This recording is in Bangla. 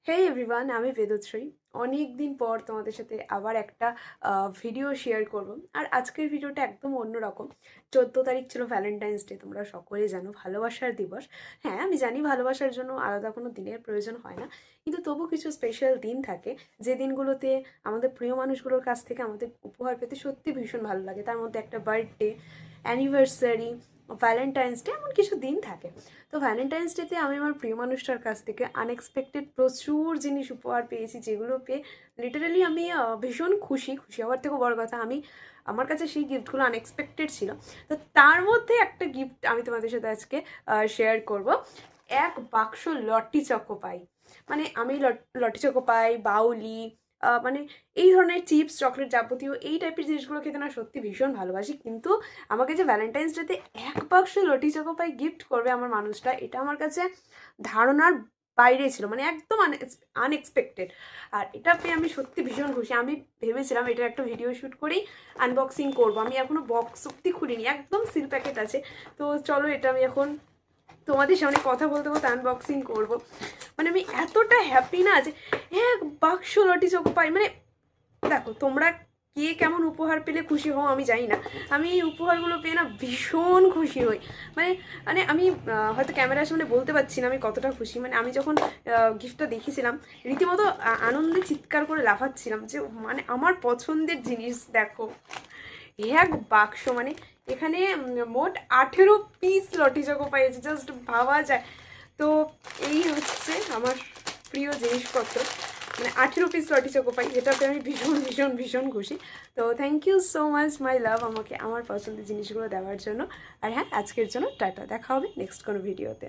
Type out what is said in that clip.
হেই এভরিওয়ান, আমি বেদশ্রী। অনেক দিন পর তোমাদের সাথে আবার একটা ভিডিও শেয়ার করব। আর আজকের ভিডিওটা একদম অন্যরকম। 14 তারিখ ছিল ভ্যালেন্টাইন্স ডে, তোমরা সকলেই জানো, ভালোবাসার দিবস। হ্যাঁ, আমি জানি ভালোবাসার জন্য আলাদা কোনো দিনের প্রয়োজন হয় না, কিন্তু তবু কিছু স্পেশাল দিন থাকে যে দিনগুলোতে আমাদের প্রিয় মানুষগুলোর কাছ থেকে আমাদের উপহার পেতে সত্যি ভীষণ ভালো লাগে। তার মধ্যে একটা বার্থডে, অ্যানিভার্সারি, ভ্যালেন্টাইন্স ডে, এমন কিছু দিন থাকে। তো ভ্যালেন্টাইন্স ডেতে আমি আমার প্রিয় মানুষটার কাছ থেকে আনএক্সপেক্টেড প্রচুর জিনিস উপহার পেয়েছি, যেগুলো পেয়ে লিটারালি আমি ভীষণ খুশি হওয়ার থেকেও বড় কথা, আমার কাছে সেই গিফটগুলো আনএক্সপেক্টেড ছিল। তো তার মধ্যে একটা গিফট আমি তোমাদের সাথে আজকে শেয়ার করব। এক বাক্স লটি চকো পাই। মানে আমি লটি চকো পাই, বাউলি, মানে এই ধরনের চিপস, চকলেট, যাবতীয় এই টাইপের জিনিসগুলো খেতে না সত্যি ভীষণ ভালোবাসি। কিন্তু আমাকে যে ভ্যালেন্টাইন্স ডেতে এক বাক্স লটি চকো পাই গিফট করবে আমার মানুষটা, এটা আমার কাছে ধারণার বাইরে ছিল, মানে একদম আনএক্সপেক্টেড। আর এটা পেয়ে আমি সত্যি ভীষণ খুশি। আমি ভেবেছিলাম এটার একটা ভিডিও শ্যুট করেই আনবক্সিং করবো। আমি এখনও বক্স অব্দি খুলিনি, একদম সিল প্যাকেট আছে। তো চলো, এটা আমি এখন তোমাদের সামনে কথা বলতে বলতে আনবক্সিং করব। মানে আমি এতটা হ্যাপি না যে এক বাক্স লটি চকো পাই। মানে দেখো, তোমরা কে কেমন উপহার পেলে খুশি হও আমি জানি না, আমি এই উপহারগুলো পেয়ে না ভীষণ খুশি হই। মানে মানে আমি হয়তো ক্যামেরার সামনে বলতে পারছি না আমি কতটা খুশি। মানে আমি যখন গিফটটা দেখেছিলাম, রীতিমতো আনন্দে চিৎকার করে লাফাচ্ছিলাম যে মানে আমার পছন্দের জিনিস দেখো, এক বাক্স। মানে এখানে মোট 18 পিস লটি চকো পাইয়েছে, জাস্ট ভাবা যায়। তো এই হচ্ছে আমার প্রিয় জিনিসপত্র, মানে 18 পিস লটি চকো পাই, যেটাতে আমি ভীষণ ভীষণ ভীষণ খুশি। তো thank you so much my love, আমাকে আমার পছন্দের জিনিসগুলো দেওয়ার জন্য। আর হ্যাঁ, আজকের জন্য টাটা, দেখা হবে নেক্সট কোনো ভিডিওতে।